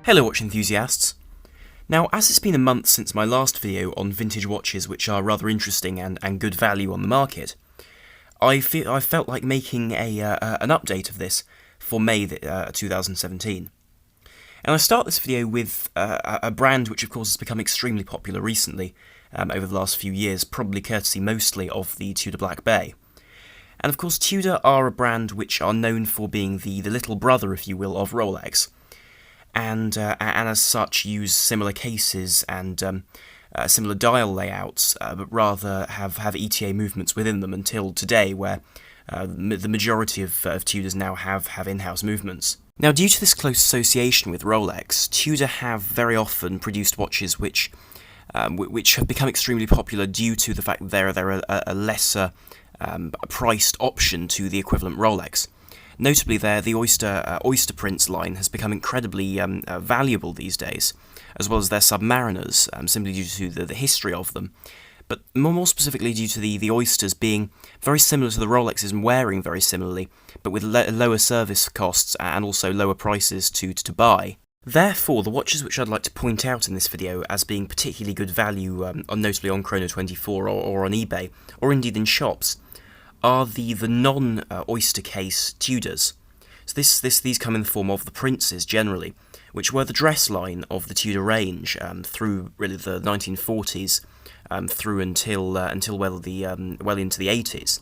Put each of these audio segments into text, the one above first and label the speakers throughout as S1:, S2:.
S1: Hello watch enthusiasts. Now, as it's been a month since my last video on vintage watches which are rather interesting and good value on the market, I felt like making an update of this for May 2017. And I start this video with a brand which of course has become extremely popular recently over the last few years, probably courtesy mostly of the Tudor Black Bay. And of course Tudor are a brand which are known for being the little brother, if you will, of Rolex. And as such use similar cases and similar dial layouts, but rather have ETA movements within them until today, where the majority of Tudors now have in-house movements. Now, due to this close association with Rolex, Tudor have very often produced watches which have become extremely popular due to the fact that they're a lesser priced option to the equivalent Rolex. Notably there, the Oyster Prince line has become incredibly valuable these days, as well as their Submariners, simply due to the history of them, but more specifically due to the Oysters being very similar to the Rolexes and wearing very similarly, but with lower service costs and also lower prices to buy. Therefore, the watches which I'd like to point out in this video as being particularly good value, notably on Chrono24 or on eBay, or indeed in shops, are the non-Oyster case Tudors. So these come in the form of the Princes generally, which were the dress line of the Tudor range through really the 1940s through until well into the 80s.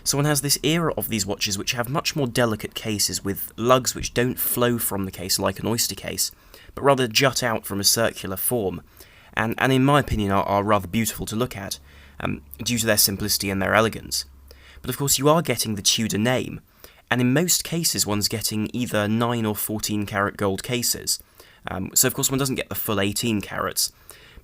S1: So one has this era of these watches which have much more delicate cases with lugs which don't flow from the case like an Oyster case, but rather jut out from a circular form, and in my opinion are rather beautiful to look at due to their simplicity and their elegance. But of course you are getting the Tudor name, and in most cases one's getting either 9 or 14 carat gold cases. So of course one doesn't get the full 18 carats,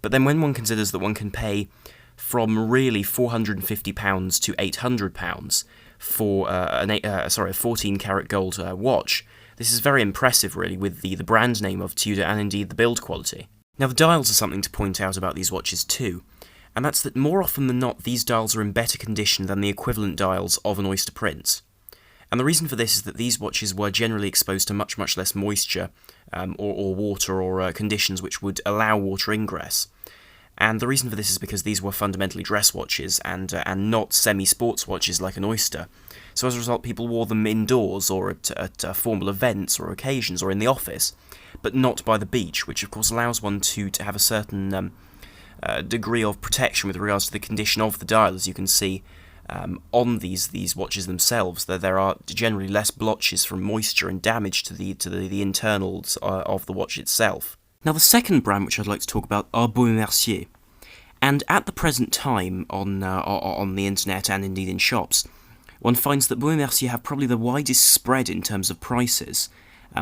S1: but then when one considers that one can pay from really £450 to £800 for a 14 carat gold watch, this is very impressive really, with the brand name of Tudor and indeed the build quality. Now the dials are something to point out about these watches too, and that's that more often than not these dials are in better condition than the equivalent dials of an Oyster Prince. And the reason for this is that these watches were generally exposed to much less moisture or water or conditions which would allow water ingress. And the reason for this is because these were fundamentally dress watches and not semi-sports watches like an Oyster. So as a result people wore them indoors or at formal events or occasions or in the office, but not by the beach, which of course allows one to have a certain degree of protection with regards to the condition of the dial. As you can see on these watches themselves, there are generally less blotches from moisture and damage to the internals of the watch itself. Now the second brand which I'd like to talk about are Baume and Mercier, and at the present time on the internet and indeed in shops, one finds that Baume and Mercier have probably the widest spread in terms of prices,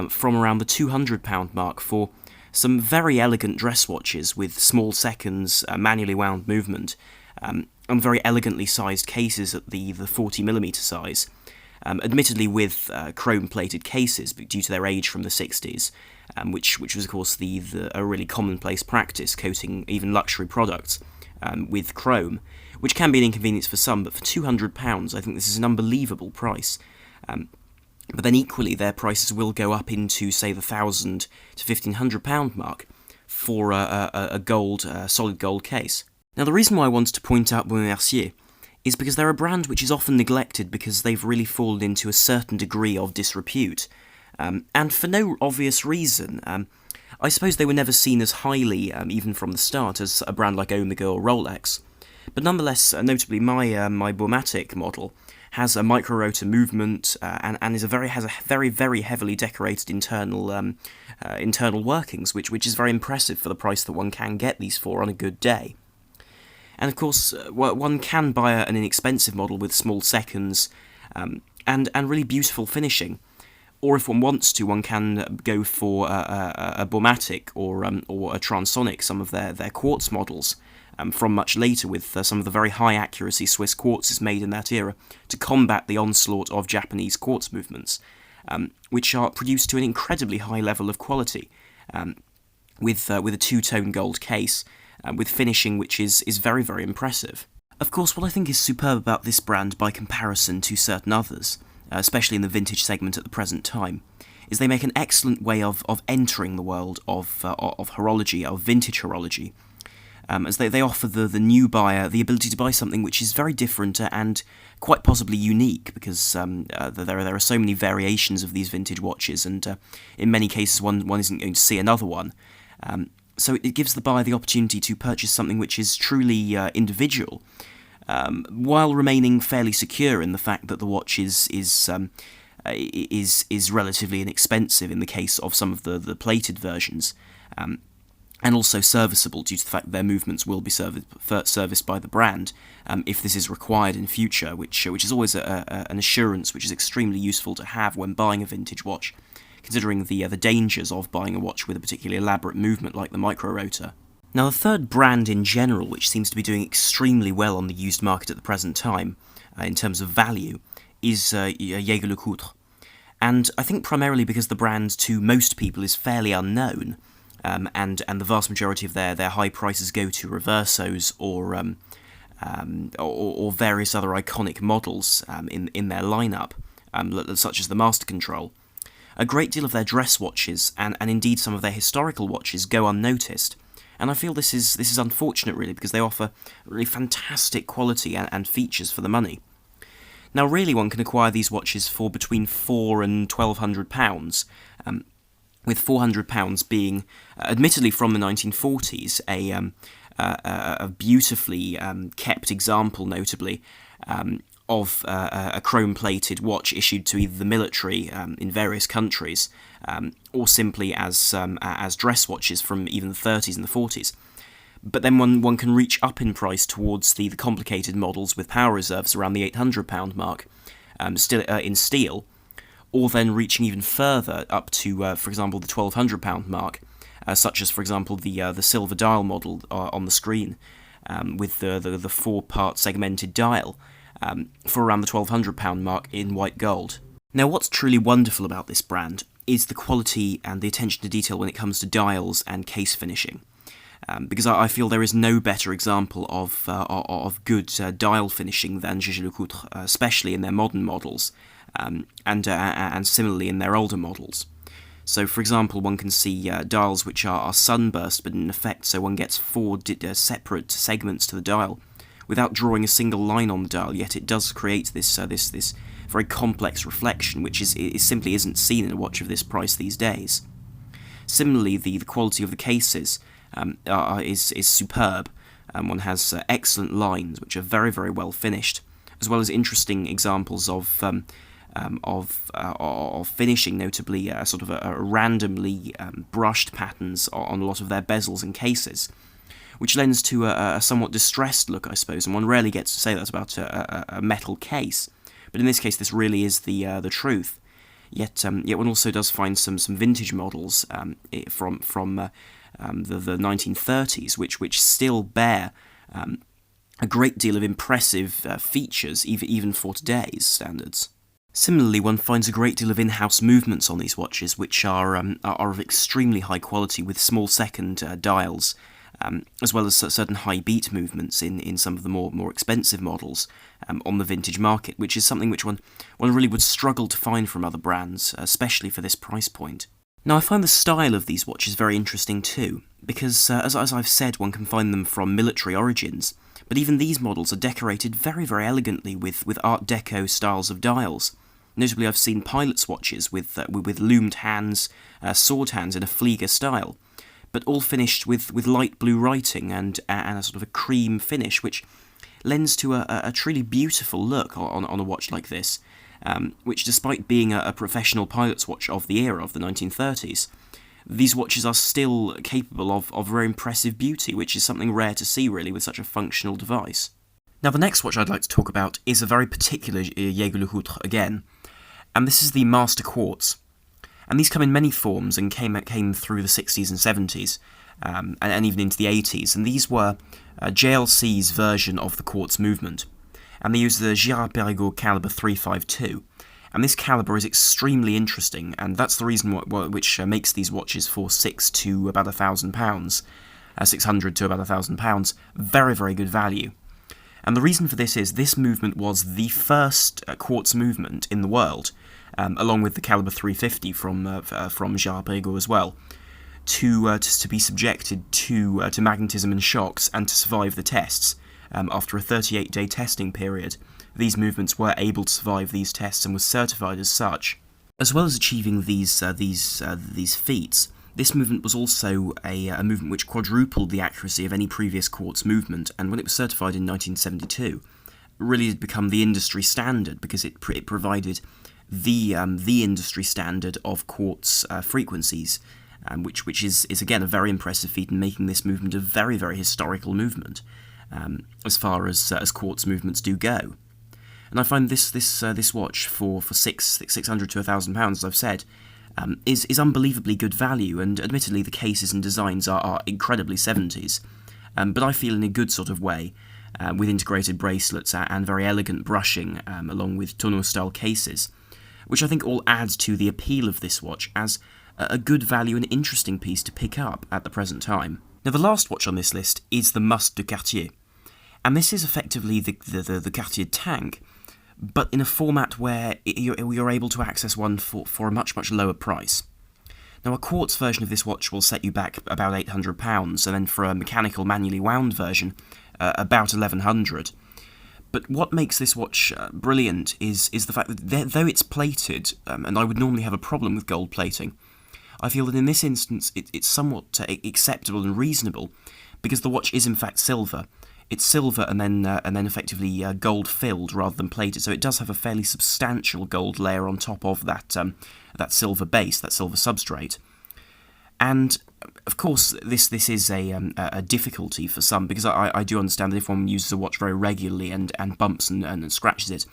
S1: from around the £200 mark for some very elegant dress watches with small seconds, manually wound movement, and very elegantly sized cases at the 40mm size, admittedly with chrome-plated cases, but due to their age from the 60s, which was of course a really commonplace practice, coating even luxury products with chrome, which can be an inconvenience for some, but for £200 I think this is an unbelievable price. But then equally their prices will go up into, say, the £1,000 to £1,500 mark for a solid gold case. Now the reason why I wanted to point out Baume and Mercier is because they're a brand which is often neglected because they've really fallen into a certain degree of disrepute, and for no obvious reason. I suppose they were never seen as highly, even from the start, as a brand like Omega or Rolex, but nonetheless, notably my Baumatic model has a micro-rotor movement and has a very heavily decorated internal workings, which is very impressive for the price that one can get these for on a good day. And of course, one can buy an inexpensive model with small seconds and really beautiful finishing, or if one wants to, one can go for a Baumatic or a Transonic, some of their quartz models. From much later, with some of the very high accuracy Swiss quartzes made in that era to combat the onslaught of Japanese quartz movements, which are produced to an incredibly high level of quality, with a two-tone gold case, with finishing which is very impressive. Of course, what I think is superb about this brand by comparison to certain others, especially in the vintage segment at the present time, is they make an excellent way of entering the world of horology, of vintage horology, as they offer the new buyer the ability to buy something which is very different and quite possibly unique, because there are so many variations of these vintage watches, and in many cases one isn't going to see another one. So it gives the buyer the opportunity to purchase something which is truly individual, while remaining fairly secure in the fact that the watch is relatively inexpensive in the case of some of the plated versions, and also serviceable due to the fact that their movements will be serviced by the brand if this is required in future, which is always an assurance which is extremely useful to have when buying a vintage watch, considering the dangers of buying a watch with a particularly elaborate movement like the micro-rotor. Now, the third brand in general, which seems to be doing extremely well on the used market at the present time, in terms of value, is Jaeger LeCoultre. And I think primarily because the brand to most people is fairly unknown, and the vast majority of their high prices go to reversos or various other iconic models in their lineup, such as the Master-Control. A great deal of their dress watches, and indeed some of their historical watches, go unnoticed. And I feel this is unfortunate, really, because they offer really fantastic quality and features for the money. Now, really, one can acquire these watches for between £400 and £1,200, with £400 being, admittedly from the 1940s, a beautifully kept example, notably, of a chrome-plated watch issued to either the military in various countries, or simply as dress watches from even the 30s and the 40s. But then one can reach up in price towards the complicated models with power reserves around the £800 mark, still in steel, or then reaching even further up to, for example, the £1,200 mark, such as, for example, the silver dial model on the screen, with the four-part segmented dial, for around the £1,200 mark in white gold. Now, what's truly wonderful about this brand is the quality and the attention to detail when it comes to dials and case finishing, because I feel there is no better example of good dial finishing than Jaeger LeCoultre, especially in their modern models, and similarly in their older models. So, for example, one can see dials which are sunburst but in effect, so one gets four separate segments to the dial, without drawing a single line on the dial, yet it does create this very complex reflection, which simply isn't seen in a watch of this price these days. Similarly, the quality of the cases is superb. One has excellent lines, which are very, very well finished, as well as interesting examples of finishing, notably sort of a randomly brushed patterns on a lot of their bezels and cases, which lends to a somewhat distressed look, I suppose, and one rarely gets to say that about a metal case. But in this case, this really is the truth. Yet one also does find some vintage models from the 1930s, which still bear a great deal of impressive features, even for today's standards. Similarly, one finds a great deal of in-house movements on these watches, which are of extremely high quality, with small second dials, as well as certain high beat movements in some of the more expensive models on the vintage market, which is something which one really would struggle to find from other brands, especially for this price point. Now, I find the style of these watches very interesting too, because as I've said, one can find them from military origins, but even these models are decorated very, very elegantly with Art Deco styles of dials. Notably, I've seen pilots' watches with loomed hands, sword hands in a Flieger style, but all finished with light blue writing and a sort of a cream finish, which lends to a truly beautiful look on a watch like this, which, despite being a professional pilot's watch of the era of the 1930s, these watches are still capable of very impressive beauty, which is something rare to see, really, with such a functional device. Now, the next watch I'd like to talk about is a very particular Jaeger LeCoultre again, and this is the Master-Quartz. And these come in many forms and came through the 60s and 70s, and even into the 80s. And these were JLC's version of the quartz movement. And they use the Girard-Perregaux caliber 352. And this caliber is extremely interesting, and that's the reason which makes these watches for £600 to about £1,000, £600 to about £1,000, very, very good value. And the reason for this is this movement was the first quartz movement in the world, along with the caliber 350 from Jaeger as well, to be subjected to magnetism and shocks and to survive the tests. After a 38-day testing period, these movements were able to survive these tests and was certified as such. As well as achieving these feats, this movement was also a movement which quadrupled the accuracy of any previous quartz movement, and when it was certified in 1972, really had become the industry standard because it provided the industry standard of quartz frequencies, which is again a very impressive feat in making this movement a very, very historical movement as far as quartz movements do go. And I find this watch for £600 to £1,000, as I've said, is unbelievably good value, and admittedly the cases and designs are incredibly 70s, but I feel in a good sort of way, with integrated bracelets and very elegant brushing, along with tonneau-style cases, which I think all adds to the appeal of this watch as a good value and interesting piece to pick up at the present time. Now, the last watch on this list is the Must de Cartier, and this is effectively the Cartier tank, but in a format where you're able to access one for a much, much lower price. Now, a quartz version of this watch will set you back about £800, and then for a mechanical, manually wound version, about £1,100. But what makes this watch brilliant is the fact that though it's plated, and I would normally have a problem with gold plating, I feel that in this instance it's somewhat acceptable and reasonable, because the watch is in fact silver. It's silver and then effectively gold filled rather than plated, so it does have a fairly substantial gold layer on top of that silver base, that silver substrate. And of course, this is a difficulty for some, because I do understand that if one uses a watch very regularly and bumps and scratches it,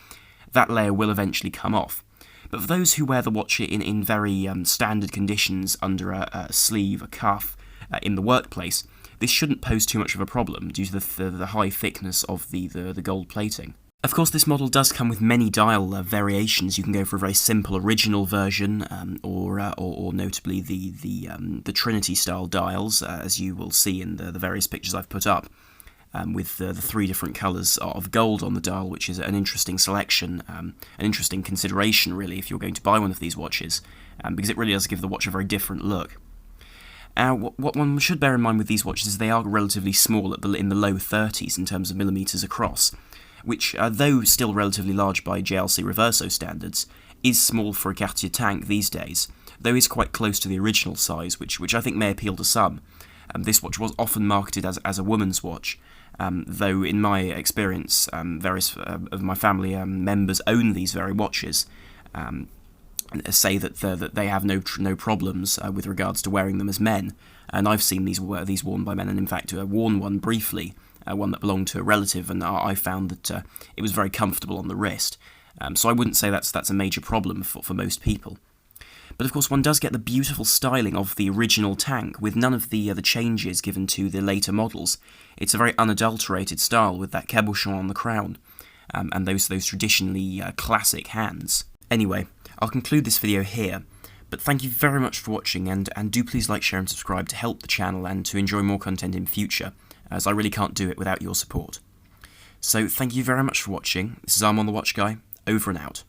S1: that layer will eventually come off. But for those who wear the watch in very standard conditions under a sleeve, a cuff, in the workplace, this shouldn't pose too much of a problem due to the high thickness of the gold plating. Of course, this model does come with many dial variations. You can go for a very simple original version, or notably the Trinity-style dials, as you will see in the various pictures I've put up, with the three different colours of gold on the dial, which is an interesting selection, an interesting consideration, really, if you're going to buy one of these watches, because it really does give the watch a very different look. What one should bear in mind with these watches is they are relatively small in the low 30s in terms of millimetres across, which, though still relatively large by JLC Reverso standards, is small for a Cartier tank these days, though is quite close to the original size, which I think may appeal to some. This watch was often marketed as a woman's watch, though in my experience, various of my family members own these very watches, say that they have no problems with regards to wearing them as men, and I've seen these worn by men, and in fact worn one briefly, one that belonged to a relative, and I found that it was very comfortable on the wrist. So I wouldn't say that's a major problem for most people. But of course, one does get the beautiful styling of the original tank with none of the changes given to the later models. It's a very unadulterated style with that cabochon on the crown, and those traditionally classic hands. Anyway, I'll conclude this video here, but thank you very much for watching, and do please like, share and subscribe to help the channel and to enjoy more content in future, as I really can't do it without your support. So thank you very much for watching. This is Arm on the Watch Guy, over and out.